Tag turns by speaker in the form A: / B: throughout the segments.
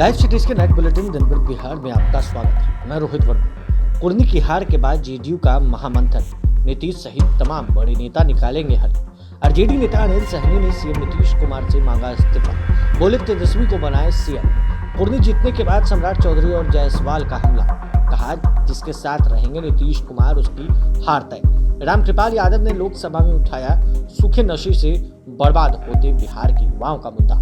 A: Live cities के night bulletin दिन भर बिहार में आपका स्वागत है। मैं रोहित वर्मा। कुर्नी की हार के बाद जेडीयू का महामंथन, नीतीश सहित तमाम बड़े नेता निकालेंगे हल। आरजेडी नेता अनिल सहनी ने सीएम नीतीश कुमार से मांगा इस्तीफा, बोले तेजस्वी को बनाए सीएम। कुर्नी जीतने के बाद सम्राट चौधरी और जायसवाल का हमला, कहा जिसके साथ रहेंगे नीतीश कुमार उसकी हार तय। रामकृपाल यादव ने लोकसभा में उठाया सूखे नशे से बर्बाद होते बिहार के युवाओं का मुद्दा।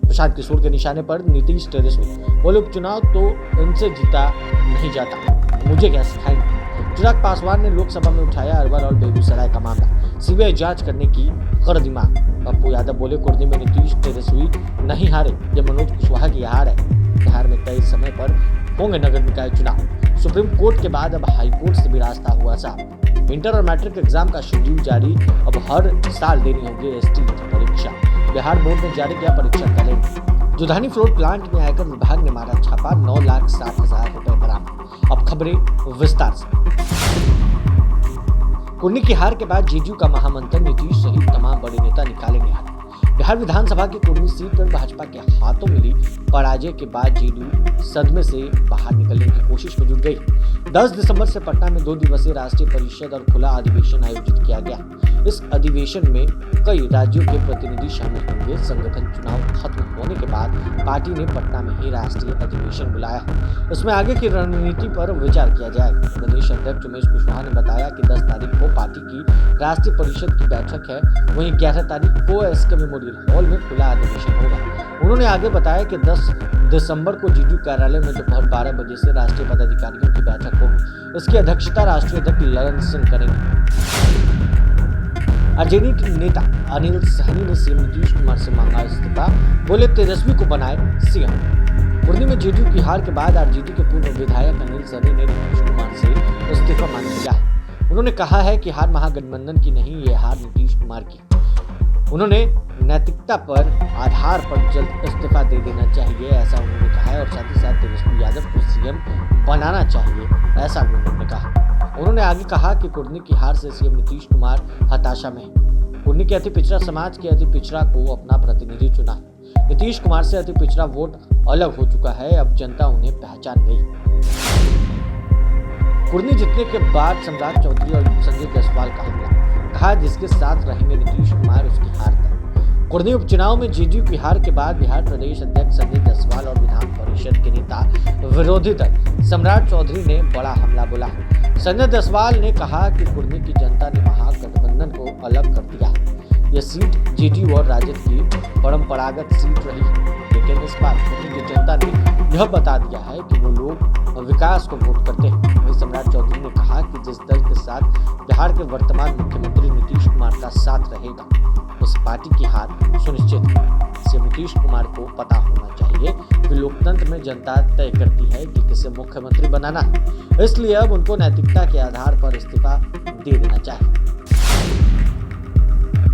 A: प्रशांत किशोर के निशाने पर नीतीश तेजस्वी, बोले उपचुनाव तो इनसे जीता नहीं जाता, मुझे क्या सिखाएंगे। चिराग पासवान ने लोकसभा में उठाया अरवल और बेगूसराय का मामला, सीबीआई जांच करने की कर दी मांग। पप्पू यादव बोले कुर्नी में नीतीश तेजस्वी नहीं हारे, ये मनोज कुशवाहा की हार है। बिहार में तय समय पर होंगे नगर निकाय चुनाव। सुप्रीम कोर्ट के बाद अब हाई कोर्ट से भी रास्ता हुआ साफ। इंटर और मैट्रिक एग्जाम का शेड्यूल जारी, अब हर साल देनी होगी एसटी परीक्षा। बिहार बोर्ड ने जारी किया परीक्षा कैलेंडर। जुधानी फ्लोर प्लांट में आयकर विभाग ने मारा छापा, 9,60,000 रुपए बरामद। अब खबरें विस्तार से। कुर्नी की हार के बाद जेडीयू का महामंथन, नीतीश सहित तमाम बड़े नेता निकालेंगे हल। बिहार विधानसभा की कुर्नी सीट पर भाजपा के हाथों मिली पराजय के बाद जेडीयू सदमे से बाहर निकलने की कोशिश में जुट गई। 10 दिसंबर से पटना में 2 दिवसीय राष्ट्रीय परिषद और खुला अधिवेशन आयोजित किया गया। इस अधिवेशन में कई राज्यों के प्रतिनिधि शामिल होंगे। संगठन चुनाव खत्म होने के बाद पार्टी ने पटना में ही राष्ट्रीय अधिवेशन बुलाया है। इसमें आगे की रणनीति पर विचार किया जाएगा। प्रदेश अध्यक्ष उमेश कुशवाहा ने बताया कि 10 तारीख को पार्टी की राष्ट्रीय परिषद की बैठक है, वहीं 11 तारीख को एसके मेमोरियल हॉल में खुला अधिवेशन होगा। उन्होंने आगे बताया कि 10 दिसंबर को जेडीयू कार्यालय में दोपहर 12 बजे से राष्ट्रीय पदाधिकारियों की बैठक होगी। इसकी अध्यक्षता राष्ट्रीय अध्यक्ष ललन सिंह करेंगे। आरजेडी नेता अनिल सहनी ने सीएम नीतीश कुमार से मांगा इस्तीफा, बोले तेजस्वी को बनाए सीएम। कुर्नी में जेडीयू की हार के बाद आरजेडी के पूर्व विधायक अनिल सहनी ने नीतीश कुमार से इस्तीफा मांग लिया है। उन्होंने कहा है कि हार महागठबंधन की नहीं, ये हार नीतीश कुमार की। उन्होंने नैतिकता पर आधार पर जल्द इस्तीफा दे देना चाहिए, ऐसा उन्होंने कहा है। और साथ ही साथ तेजस्वी यादव को सीएम बनाना चाहिए, ऐसा उन्होंने कहा। उन्होंने आगे कहा कि कुर्नी की हार से सीएम नीतीश कुमार हताशा में है। कुर्नी के अति पिछड़ा समाज के अति पिछड़ा को अपना प्रतिनिधि चुना है। नीतीश कुमार से अति पिछड़ा वोट अलग हो चुका है, अब जनता उन्हें पहचान गई। कुर्नी जीतने के बाद सम्राट चौधरी और संजय जायसवाल का हमला, कहा जिसके साथ रहेंगे नीतीश कुमार उसकी हार तय। कुर्नी उपचुनाव में जेडीयू की हार के बाद बिहार प्रदेश अध्यक्ष संजय जायसवाल और विधान परिषद के नेता विरोधी दल सम्राट चौधरी ने बड़ा हमला बोला। संजय जायसवाल ने कहा कि कुर्नी की जनता ने महागठबंधन को अलग कर दिया है। यह सीट जेडीयू और राजद की परंपरागत सीट रही है, लेकिन इस बार कुर्नी की जनता ने यह बता दिया है कि वो लोग विकास को वोट करते हैं। वहीं सम्राट चौधरी ने कहा कि जिस दल के साथ बिहार के वर्तमान मुख्यमंत्री नीतीश कुमार का साथ रहेगा, उस पार्टी की हार सुनिश्चित है। सीएम नीतीश कुमार को पता होना चाहिए कि लोकतंत्र में जनता तय करती है कि किसे मुख्यमंत्री बनाना है, इसलिए अब उनको नैतिकता के आधार पर इस्तीफा दे देना चाहिए।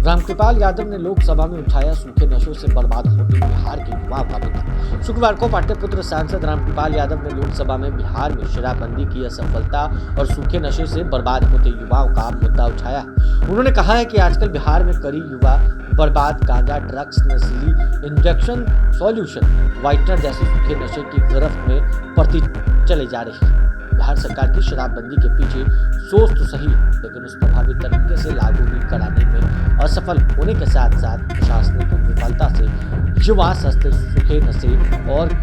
A: रामकृपाल यादव ने लोकसभा में उठाया सूखे नशों से बर्बाद होते बिहार के युवाओं का मुद्दा। शुक्रवार को पाटलिपुत्र सांसद रामकृपाल यादव ने लोकसभा में बिहार में शराबबंदी की असफलता और सूखे नशे से बर्बाद होते युवाओं का मुद्दा उठाया। उन्होंने कहा है कि आजकल बिहार में कई युवा बर्बाद गांजा, ड्रग्स, नशीली इंजेक्शन, सॉल्यूशन, व्हाइटनर जैसे सूखे नशे की गिरफ्त में पड़ती चले जा रही है। बिहार सरकार की शराबबंदी के पीछे सोच तो सही, लेकिन उस प्रभावी तरीके से लागू भी कराने में असफल होने के साथ साथ प्रशासनिक विफलता से युवा सस्ते सूखे नशे और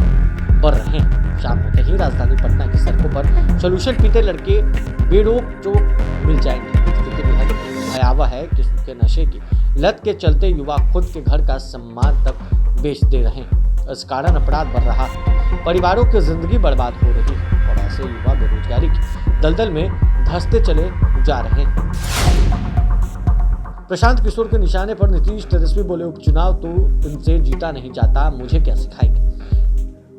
A: बढ़ रहे हैं। शाम होते ही राजधानी पटना की सड़कों पर सॉल्यूशन पीते लड़के बेरोक टोक मिल जाएंगे। स्थिति बेहद भयावह है कि सूखे नशे की लत के चलते युवा खुद के घर का सम्मान तक बेच दे रहे हैं। इस कारण अपराध बढ़ रहा है, परिवारों की जिंदगी बर्बाद हो रही है और ऐसे युवा बेरोजगारी की दलदल में धंसते चले जा रहे हैं। प्रशांत किशोर के निशाने पर नीतीश तेजस्वी, बोले उपचुनाव तो इनसे जीता नहीं जाता, मुझे क्या सिखाएंगे।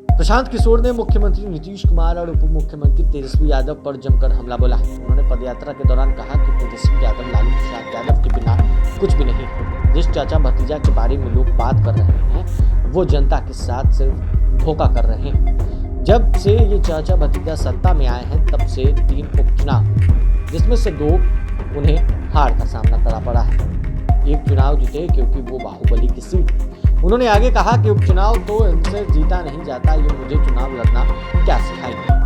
A: प्रशांत किशोर ने मुख्यमंत्री नीतीश कुमार और उप मुख्यमंत्री तेजस्वी यादव पर जमकर हमला बोला। उन्होंने पदयात्रा के दौरान कहा कि तेजस्वी यादव लालू प्रसाद यादव के बिना कुछ भी नहीं। जिस चाचा भतीजा के बारे में लोग बात कर रहे हैं, वो जनता के साथ सिर्फ धोखा कर रहे हैं। जब से ये चाचा भतीजा सत्ता में आए हैं, तब से 3 उपचुनाव, जिसमें से 2 उन्हें हार का सामना करना पड़ा है। एक चुनाव जीते क्योंकि वो बाहुबली की सीट, उन्होंने आगे कहा कि उपचुनाव तो इनसे जीता नहीं जाता, ये मुझे चुनाव लड़ना क्या सिखाएंगे।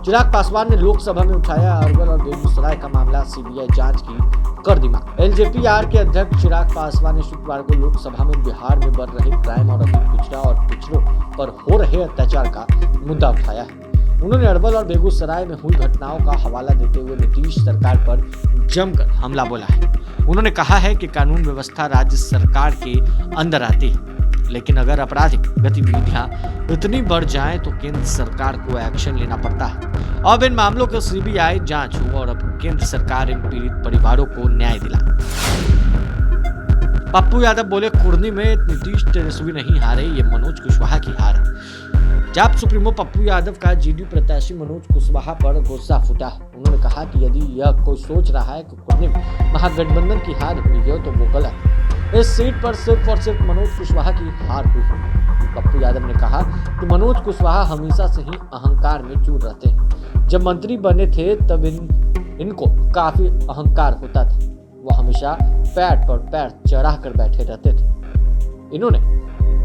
A: चिराग पासवान ने लोकसभा में उठाया अरवल और बेगूसराय का मामला, सीबीआई जांच की कर दी मांग। एलजेपीआर के अध्यक्ष चिराग पासवान ने शुक्रवार को लोकसभा में बिहार में बढ़ रहे क्राइम और अति पिछड़ा और पिछड़ों पर हो रहे अत्याचार का मुद्दा उठाया है। उन्होंने अरवल और बेगूसराय में हुई घटनाओं का हवाला देते हुए नीतीश सरकार पर जमकर हमला बोला है। उन्होंने कहा है कि कानून व्यवस्था राज्य सरकार के अंदर आती है, लेकिन अगर आपराधिक गतिविधियां इतनी बढ़ जाएं तो केंद्र सरकार को एक्शन लेना पड़ता है। अब इन मामलों की सीबीआई जांच हो और अब केंद्र सरकार इन पीड़ित परिवारों को न्याय दिलाए। पप्पू यादव बोले, कुर्नी में नीतीश तेजस्वी नहीं हारे, ये मनोज कुशवाहा की हार है। जाप सुप्रीमो पप्पू यादव का जेडीयू प्रत्याशी मनोज कुशवाहा पर गुस्सा फूटा। उन्होंने कहा कि यदि यह कोई सोच रहा है कि कुर्नी में महागठबंधन की हार हुई है तो वो गलत है। इस सीट पर सिर्फ और सिर्फ मनोज कुशवाहा की हार हुई है। पप्पू यादव ने कहा कि मनोज कुशवाहा हमेशा से ही अहंकार में चूर रहते हैं। जब मंत्री बने थे तब इनको काफी अहंकार होता था। वो हमेशा पैर पर पैर चढ़ा कर बैठे रहते थे। इन्होंने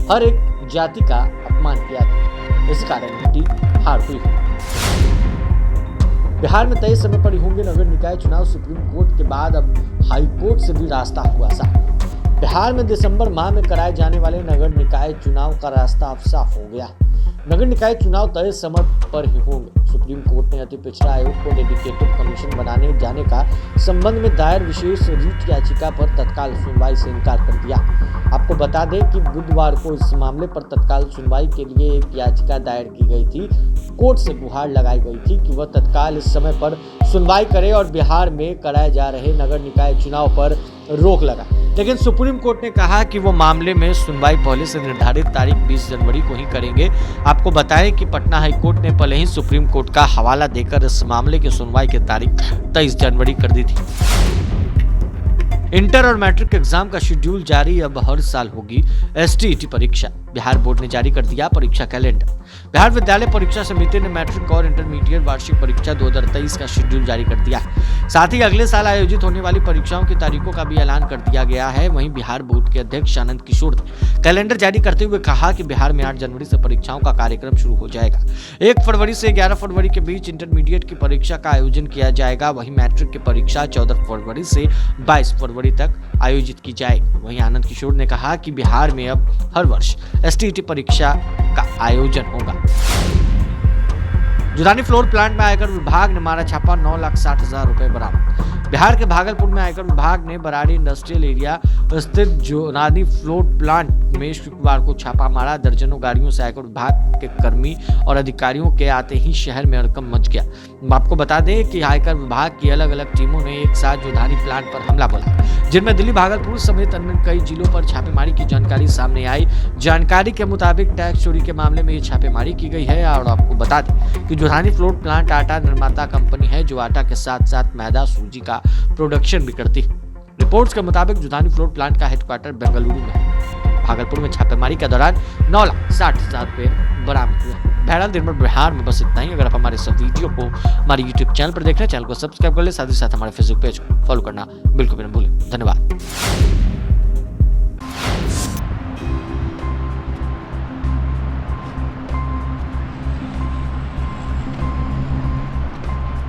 A: हर एक जाति का अपमान किया था, इस कारण इनकी हार हुई है। बिहार में तय समय पर होंगे नगर निकाय चुनाव, सुप्रीम कोर्ट के बाद अब हाई कोर्ट से भी रास्ता हुआ साफ। बिहार में दिसंबर माह में कराए जाने वाले नगर निकाय चुनाव का रास्ता अब साफ हो गया। नगर निकाय चुनाव तय समय पर ही होंगे। सुप्रीम कोर्ट ने अति पिछड़ा आयोग को डेडिकेटेड कमीशन बनाने जाने का संबंध में दायर विशेष रीट याचिका पर तत्काल सुनवाई से इनकार कर दिया। आपको बता दें कि बुधवार को इस मामले पर तत्काल सुनवाई के लिए एक याचिका दायर की गई थी। कोर्ट से गुहार लगाई गई थी कि वह तत्काल इस समय पर सुनवाई करे और बिहार में कराए जा रहे नगर निकाय चुनाव पर रोक लगा। लेकिन सुप्रीम कोर्ट ने कहा कि वो मामले में सुनवाई पहले से निर्धारित तारीख 20 जनवरी को ही करेंगे। आपको बताएं कि पटना हाई कोर्ट ने पहले ही सुप्रीम कोर्ट का हवाला देकर इस मामले की सुनवाई की तारीख 23 जनवरी कर दी थी। इंटर और मैट्रिक एग्जाम का शेड्यूल जारी, अब हर साल होगी एसटीईटी परीक्षा। बिहार बोर्ड ने जारी कर दिया परीक्षा कैलेंडर। बिहार विद्यालय परीक्षा समिति ने मैट्रिक और इंटरमीडिएट वार्षिक परीक्षा 2023 का शेड्यूल जारी कर दिया है। साथ ही अगले साल आयोजित होने वाली परीक्षाओं की तारीखों का भी ऐलान कर दिया गया है। वहीं बिहार बोर्ड के अध्यक्ष आनंद किशोर ने कैलेंडर जारी करते हुए कहा कि बिहार में 8 जनवरी से परीक्षाओं का कार्यक्रम शुरू हो जाएगा। 1 फरवरी से 11 फरवरी के बीच इंटरमीडिएट की परीक्षा का आयोजन किया जाएगा। वहीं मैट्रिक की परीक्षा 14 फरवरी से 22 फरवरी तक आयोजित की जाएगी। वहीं आनंद किशोर ने कहा कि बिहार में अब हर वर्ष एसटीईटी परीक्षा का आयोजन होगा। जुदानी फ्लोर प्लांट में आयकर विभाग ने मारा छापा, 9,60,000 रुपए बरामद। बिहार के भागलपुर में आयकर विभाग ने बराड़ी इंडस्ट्रियल एरिया स्थित जुदानी फ्लोर प्लांट में शुक्रवार को छापा मारा। दर्जनों गाड़ियों से आयकर विभाग के कर्मी और अधिकारियों के आते ही शहर में हड़कंप मच गया। आपको बता दें कि आयकर विभाग की अलग अलग टीमों ने एक साथ जुदानी प्लांट पर हमला बोला, जिनमें दिल्ली, भागलपुर समेत अन्य कई जिलों पर छापेमारी की जानकारी सामने आई। जानकारी के मुताबिक टैक्स चोरी के मामले में ये छापेमारी की गई है। और आपको बता दें कि जुदानी फ्लोर प्लांट आटा निर्माता कंपनी है, जो आटा के साथ साथ मैदा, सूजी का प्रोडक्शन भी करती है। रिपोर्ट्स के मुताबिक जुदानी फ्लोर प्लांट का हेडक्वार्टर बेंगलुरु में है। भागलपुर में छापेमारी के दौरान 9,60,000 रुपए बरामद हुए। बहरहाल दिन भर बिहार में बस इतना ही। अगर आप हमारे सब वीडियो को हमारे यूट्यूब चैनल पर देख रहे हैं, चैनल को सब्सक्राइब कर ले, साथ ही साथ हमारे फेसबुक पेज को फॉलो करना बिल्कुल भी न भूलें। धन्यवाद।